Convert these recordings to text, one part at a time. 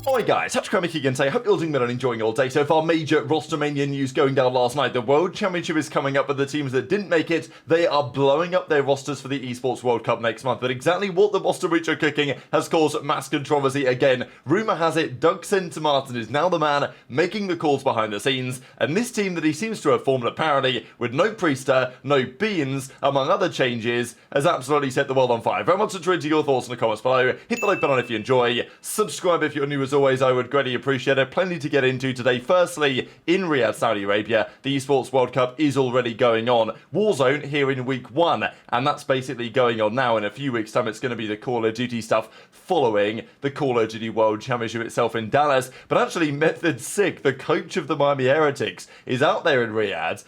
Hi guys, TacticalRab again today. Hope you're doing well and enjoying your day. So far, major Rostermania news going down last night. The World Championship is coming up, but the teams that didn't make it, they are blowing up their rosters for the Esports World Cup next month. But exactly what the roster which are cooking has caused mass controversy again. Rumour has it Doug Martin is now the man making the calls behind the scenes, and this team that he seems to have formed apparently with no Priestahh, no Beans, among other changes, has absolutely set the world on fire. Very much into your thoughts in the comments below. Hit the like button if you enjoy. Subscribe if you're new as always, I would greatly appreciate it. Plenty to get into today. Firstly, in Riyadh, Saudi Arabia, the Esports World Cup is already going on. Warzone here in week 1, and that's basically going on now. In a few weeks' time, it's going to be the Call of Duty stuff following the Call of Duty World Championship itself in Dallas. But actually, MettalZ, the coach of the Miami Heretics, is out there in Riyadh,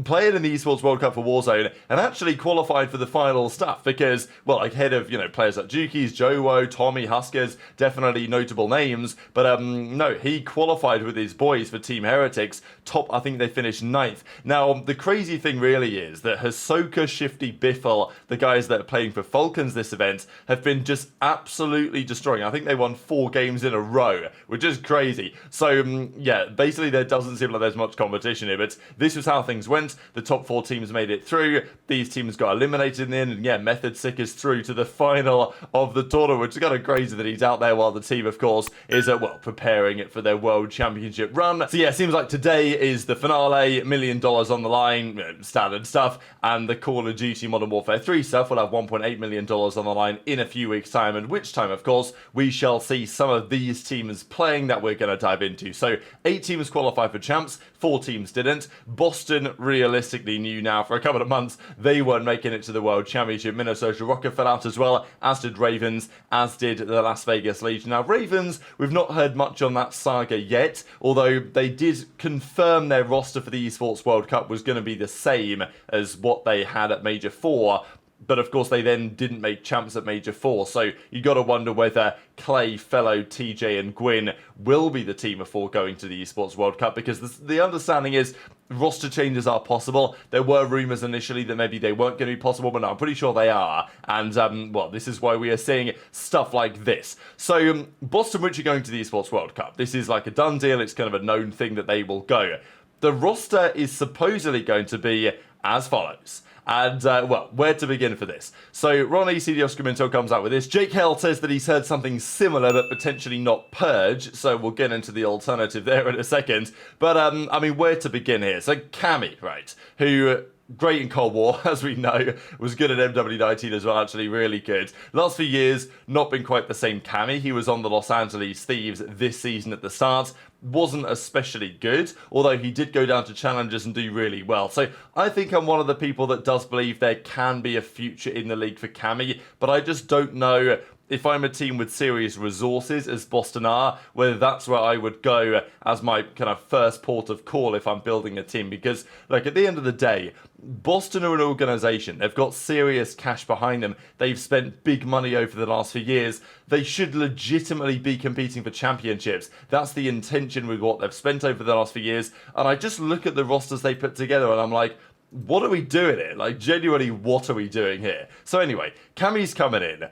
playing in the Esports World Cup for Warzone, and actually qualified for the final stuff because, well, ahead of, players like JoeDeceives, Joe, Tommy, Huskers, definitely notable names, but no, he qualified with his boys for Team Heretics, top, I think they finished 9th. Now, the crazy thing really is that Hisoka, Shifty, Biffle, the guys that are playing for Falcons this event, have been just absolutely destroying. I think they won 4 games in a row, which is crazy. So, yeah, basically there doesn't seem like there's much competition here, but this was how things went. The top 4 teams made it through. These teams got eliminated in the end, and yeah, MettalZ is through to the final of the tournament, which is kind of crazy that he's out there while the team, of course, is, preparing it for their World Championship run. So yeah, it seems like today is the finale, $1 million on the line, standard stuff, and the Call of Duty Modern Warfare 3 stuff will have $1.8 million on the line in a few weeks' time, and which time, of course, we shall see some of these teams playing that we're going to dive into. So 8 teams qualified for champs, 4 teams didn't. Boston realistically knew now for a couple of months they weren't making it to the World Championship. Minnesota Rocket fell out as well, as did Ravens, as did the Las Vegas Legion. Now Ravens, we've not heard much on that saga yet, although they did confirm their roster for the Esports World Cup was going to be the same as what they had at Major 4. But of course, they then didn't make champs at Major 4, so you got to wonder whether Clay, Fellow, TJ, and Gwyn will be the team of 4 going to the Esports World Cup, because the understanding is roster changes are possible. There were rumours initially that maybe they weren't going to be possible, but no, I'm pretty sure they are. And, well, this is why we are seeing stuff like this. So, Boston Rich are going to the Esports World Cup. This is like a done deal. It's kind of a known thing that they will go. The roster is supposedly going to be as follows. And, well, where to begin for this? So, Ronnie CDO comes out with this. Jake Hale says that he's heard something similar, but potentially not Purge, so we'll get into the alternative there in a second. But, I mean, where to begin here? So, Cammy, right, who, great in Cold War, as we know, was good at MW19 as well, actually really good. Last few years, not been quite the same Cammy. He was on the Los Angeles Thieves this season at the start. Wasn't especially good, although he did go down to challenges and do really well. So I think I'm one of the people that does believe there can be a future in the league for Cammy, but I just don't know if I'm a team with serious resources, as Boston are, whether that's where I would go as my kind of first port of call if I'm building a team. Because, like, at the end of the day, Boston are an organisation. They've got serious cash behind them. They've spent big money over the last few years. They should legitimately be competing for championships. That's the intention with what they've spent over the last few years. And I just look at the rosters they put together and I'm like, what are we doing here? Like, genuinely, what are we doing here? So anyway, Cammy's coming in.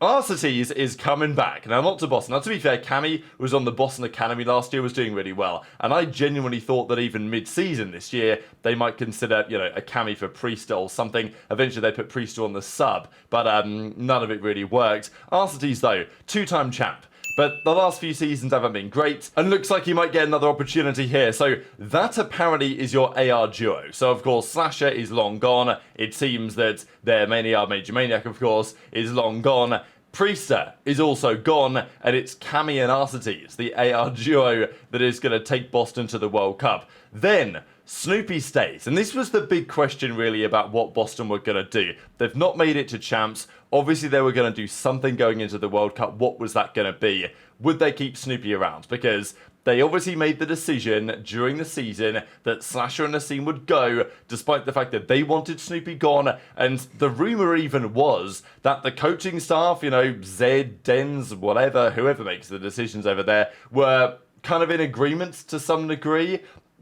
aBeZy is coming back. Now, not to Boston. Now, to be fair, Cammy was on the Boston Academy last year, was doing really well. And I genuinely thought that even mid-season this year, they might consider, a Cammy for Priestahh or something. Eventually, they put Priestahh on the sub, but none of it really worked. aBeZy, though, 2-time champ. But the last few seasons haven't been great, and looks like he might get another opportunity here. So that apparently is your AR duo. So of course, Slasher is long gone. It seems that their main AR, Major Maniac, of course, is long gone. Priestahh is also gone, and it's Cammy and aBeZy, the AR duo that is going to take Boston to the World Cup. Then Snoopy stays, and this was the big question really about what Boston were going to do. They've not made it to champs. Obviously, they were going to do something going into the World Cup. What was that going to be? Would they keep Snoopy around? Because they obviously made the decision during the season that Slasher and Nastie would go, despite the fact that they wanted Snoopy gone. And the rumour even was that the coaching staff, Zed, Dens, whatever, whoever makes the decisions over there, were kind of in agreement to some degree.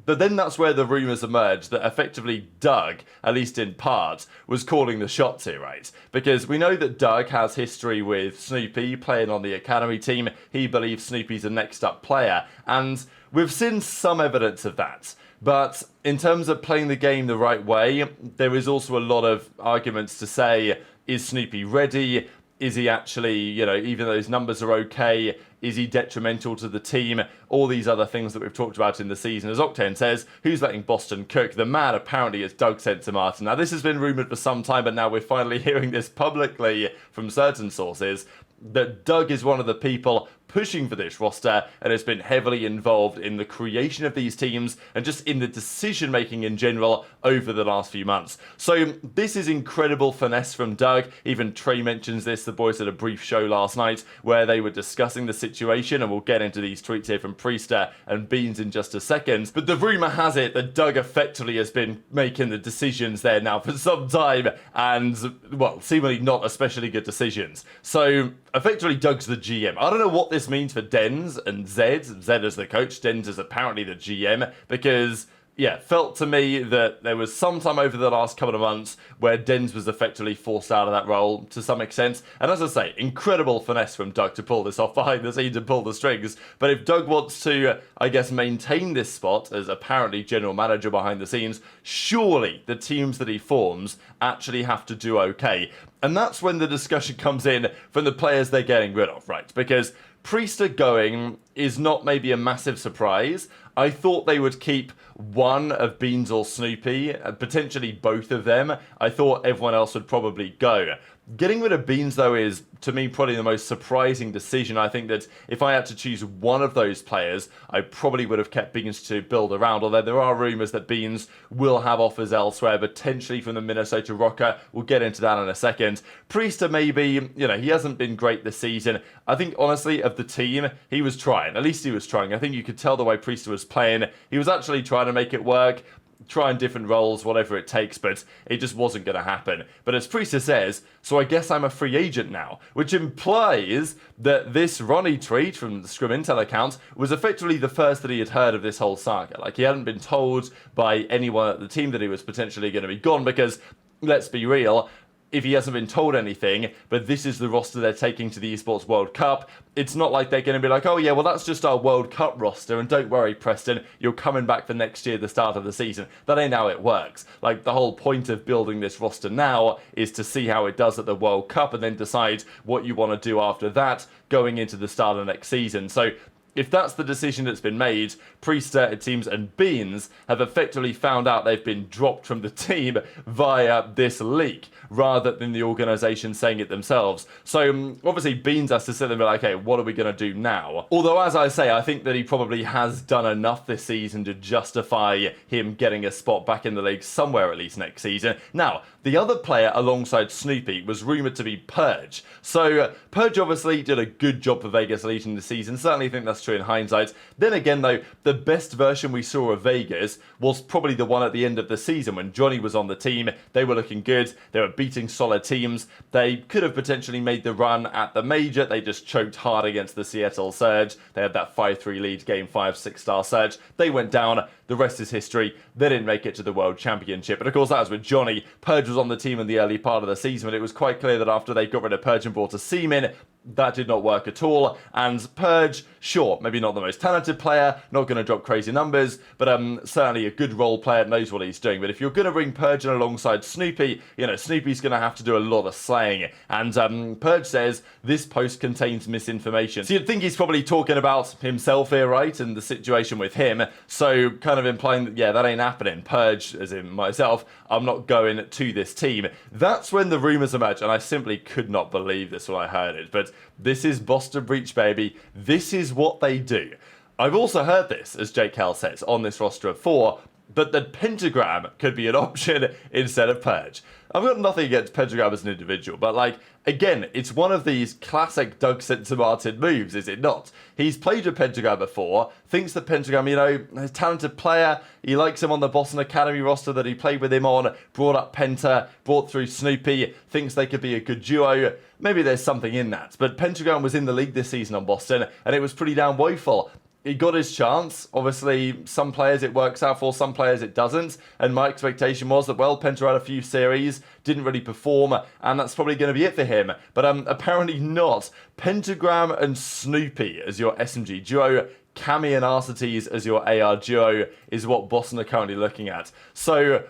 But then that's where the rumours emerged that effectively Doug, at least in part, was calling the shots here, right? Because we know that Doug has history with Snoopy playing on the academy team. He believes Snoopy's a next up player, and we've seen some evidence of that. But in terms of playing the game the right way, there is also a lot of arguments to say, is Snoopy ready? Is he actually, you know, even though his numbers are okay, is he detrimental to the team? All these other things that we've talked about in the season. As Octane says, who's letting Boston cook? The man apparently is Doug Censor Martin. Now, this has been rumoured for some time, but now we're finally hearing this publicly from certain sources, that Doug is one of the people pushing for this roster and has been heavily involved in the creation of these teams and just in the decision making in general over the last few months. So this is incredible finesse from Doug. Even Trey mentions this. The boys had a brief show last night where they were discussing the situation, and we'll get into these tweets here from Priestahh and Beans in just a second. But the rumour has it that Doug effectively has been making the decisions there now for some time, and, well, seemingly not especially good decisions. So effectively Doug's the GM. I don't know what this means for Dens and Zed. Zed as the coach, Dens is apparently the GM, because, yeah, felt to me that there was some time over the last couple of months where Dens was effectively forced out of that role to some extent. And as I say, incredible finesse from Doug to pull this off behind the scenes and pull the strings. But if Doug wants to, I guess, maintain this spot as apparently general manager behind the scenes, surely the teams that he forms actually have to do okay. And that's when the discussion comes in from the players they're getting rid of, right? Because Priestahh going is not maybe a massive surprise. I thought they would keep one of Beans or Snoopy, potentially both of them. I thought everyone else would probably go. Getting rid of Beans, though, is, to me, probably the most surprising decision. I think that if I had to choose one of those players, I probably would have kept Beans to build around, although there are rumours that Beans will have offers elsewhere, potentially from the Minnesota Rocker. We'll get into that in a second. Priestahh, maybe, you know, he hasn't been great this season. I think, honestly, of the team, he was trying. At least he was trying. I think you could tell the way Priestahh was playing. He was actually trying to make it work, trying different roles, whatever it takes, but it just wasn't going to happen. But as Priestahh says, so I guess I'm a free agent now, which implies that this Ronnie tweet from the Scrim Intel account was effectively the first that he had heard of this whole saga. Like, he hadn't been told by anyone at the team that he was potentially going to be gone, because, let's be real, if he hasn't been told anything, but this is the roster they're taking to the Esports World Cup, it's not like they're going to be like, oh yeah, well that's just our World Cup roster, and don't worry, Preston, you're coming back for next year, the start of the season. That ain't how it works. Like, the whole point of building this roster now is to see how it does at the World Cup and then decide what you want to do after that going into the start of next season. So if that's the decision that's been made, Priestahh, it seems, and Beans have effectively found out they've been dropped from the team via this leak, rather than the organisation saying it themselves. So obviously Beans has to sit there and be like, okay, what are we going to do now? Although, as I say, I think that he probably has done enough this season to justify him getting a spot back in the league somewhere at least next season. Now, the other player alongside Snoopy was rumoured to be Purge. So Purge obviously did a good job for Vegas leading the season. Certainly think that's true in hindsight. Then again, though, the best version we saw of Vegas was probably the one at the end of the season when Johnny was on the team. They were looking good. They were beating solid teams. They could have potentially made the run at the major. They just choked hard against the Seattle Surge. They had that 5-3 lead, game 5, 6-star Surge. They went down. The rest is history. They didn't make it to the World Championship. But of course, that was with Johnny. Purge was on the team in the early part of the season, but it was quite clear that after they got rid of Purge and brought a Seam in, that did not work at all. And Purge, sure, maybe not the most talented player, not going to drop crazy numbers, but certainly a good role player, knows what he's doing. But if you're going to bring Purge in alongside Snoopy, you know, Snoopy's going to have to do a lot of slaying. And Purge says this post contains misinformation. So you'd think he's probably talking about himself here, right? And the situation with him. So kind of implying that, yeah, that ain't happening. Purge, as in myself, I'm not going to this team. That's when the rumours emerged, and I simply could not believe this when I heard it. But this is Boston Breach, baby. This is what they do. I've also heard this, as Jake Hell says, on this roster of 4, but that Pentagrxm could be an option instead of Purge. I've got nothing against Pentagrxm as an individual, but like, again, it's one of these classic Doug Censor Martin moves, is it not? He's played with Pentagrxm before, thinks that Pentagrxm, you know, is a talented player, he likes him on the Boston Academy roster that he played with him on, brought up Penta, brought through Snoopy, thinks they could be a good duo. Maybe there's something in that, but Pentagrxm was in the league this season on Boston, and it was pretty damn woeful. he got his chance. Obviously, some players it works out for, some players it doesn't. And my expectation was that, well, Penta had a few series, didn't really perform, and that's probably going to be it for him. But apparently not. Pentagrxm and Snoopy as your SMG duo, Cammy and Arcetes as your AR duo is what Boston are currently looking at. So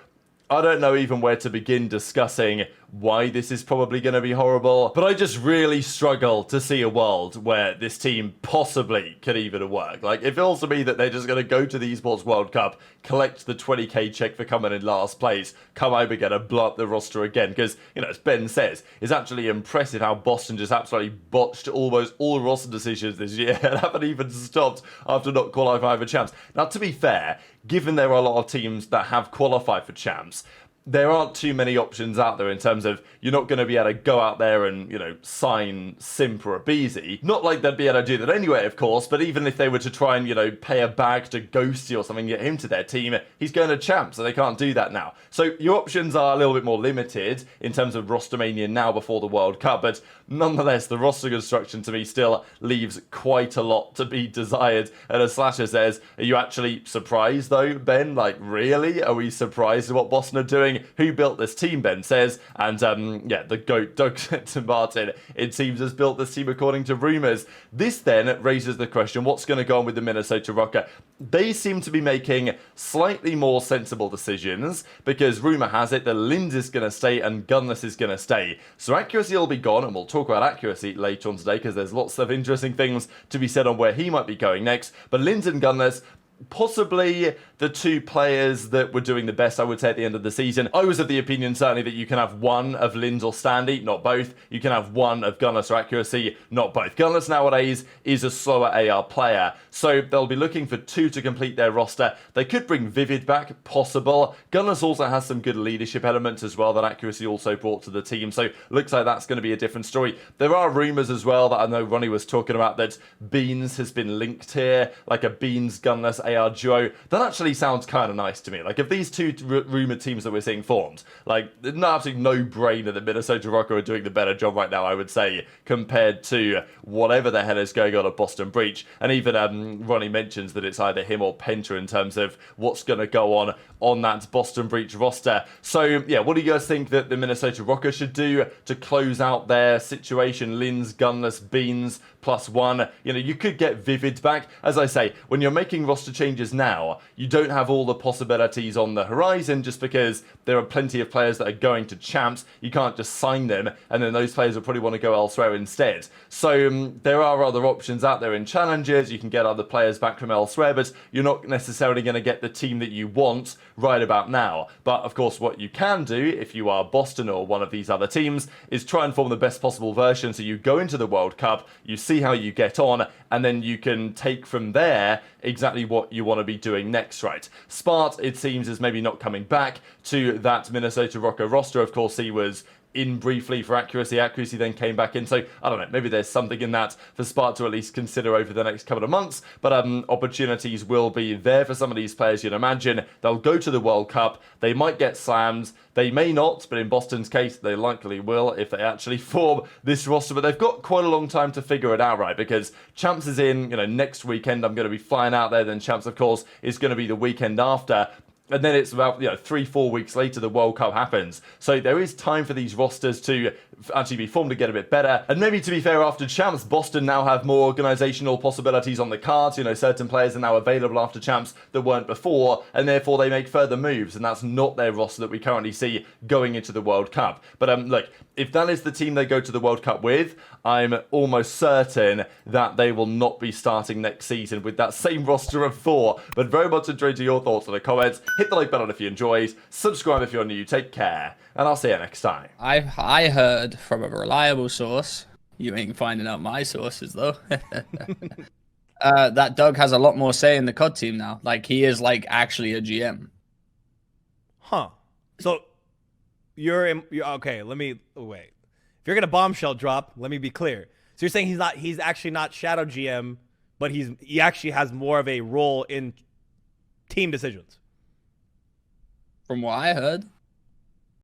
I don't know even where to begin discussing why this is probably going to be horrible, but I just really struggle to see a world where this team possibly could even work. Like, it feels to me that they're just going to go to the Esports World Cup, collect the 20k check for coming in last place, come over again and blow up the roster again, because, you know, as Ben says, it's actually impressive how Boston just absolutely botched almost all roster decisions this year and haven't even stopped after not qualifying for champs. Now, to be fair, given there are a lot of teams that have qualified for champs, there aren't too many options out there in terms of you're not going to be able to go out there and, you know, sign Simp or aBeZy. Not like they'd be able to do that anyway, of course, but even if they were to try and, you know, pay a bag to Ghosty or something, get him to their team, he's going to champ, so they can't do that now. So your options are a little bit more limited in terms of Rostermania now before the World Cup, but nonetheless, the roster construction to me still leaves quite a lot to be desired. And as Slasher says, are you actually surprised though, Ben? Like, really? Are we surprised at what Boston are doing? Who built this team, Ben says. And yeah, the GOAT, Doug to Martin, it seems has built this team according to rumours. This then raises the question, what's going to go on with the Minnesota Rocker? They seem to be making slightly more sensible decisions because rumour has it that Linz is going to stay and Gunless is going to stay. So accuracy will be gone, and we'll talk about accuracy later on today because there's lots of interesting things to be said on where he might be going next. But Linz and Gunless, possibly the two players that were doing the best, I would say, at the end of the season. I was of the opinion, certainly, that you can have one of Linz or Standy, not both. You can have one of Gunless or Accuracy, not both. Gunless nowadays is a slower AR player, so they'll be looking for two to complete their roster. They could bring Vivid back, possible. Gunless also has some good leadership elements as well that Accuracy also brought to the team, so looks like that's going to be a different story. There are rumours as well that I know Ronnie was talking about that Beans has been linked here, like a Beans Gunless AR duo. That actually sounds kind of nice to me. Like, if these two rumoured teams that we're seeing formed, like, absolutely no brainer that Minnesota Rocker are doing the better job right now, I would say, compared to whatever the hell is going on at Boston Breach. And even Ronnie mentions that it's either him or Penta in terms of what's going to go on that Boston Breach roster. So yeah, what do you guys think that the Minnesota Rocker should do to close out their situation? Linz, Gunless, Beans, +1. You know, you could get Vivid back. As I say, when you're making roster changes now, you don't have all the possibilities on the horizon just because there are plenty of players that are going to champs. You can't just sign them and then those players will probably want to go elsewhere instead. So there are other options out there in challenges. You can get other players back from elsewhere, but you're not necessarily going to get the team that you want right about now. But of course, what you can do if you are Boston or one of these other teams is try and form the best possible version. So you go into the World Cup, you see how you get on, and then you can take from there exactly what you want to be doing next, right? Spart, it seems, is maybe not coming back to that Minnesota Rocker roster. Of course, he was in briefly for Accuracy. Accuracy then came back in. So, I don't know, maybe there's something in that for Spart to at least consider over the next couple of months. But opportunities will be there for some of these players, you'd imagine. They'll go to the World Cup. They might get slammed. They may not, but in Boston's case, they likely will if they actually form this roster. But they've got quite a long time to figure it out, right? Because Champs is in, you know, next weekend. I'm going to be flying out there. Then Champs, of course, is going to be the weekend after. And then it's about, 3-4 weeks later the World Cup happens. So there is time for these rosters to actually be formed to get a bit better. And maybe to be fair, after Champs, Boston now have more organisational possibilities on the cards. Certain players are now available after Champs that weren't before, and therefore they make further moves. And that's not their roster that we currently see going into the World Cup. But look, if that is the team they go to the World Cup with, I'm almost certain that they will not be starting next season with that same roster of 4. But very much enjoyed your thoughts in the comments. Hit the like button if you enjoyed. Subscribe if you're new. Take care. And I'll see you next time. I heard from a reliable source, you ain't finding out my sources though, that Doug has a lot more say in the COD team now. Like, he is like actually a GM. Huh. So you're okay, let me wait. If you're gonna bombshell drop, let me be clear. So you're saying he's actually not shadow GM, but he actually has more of a role in team decisions. From what I heard.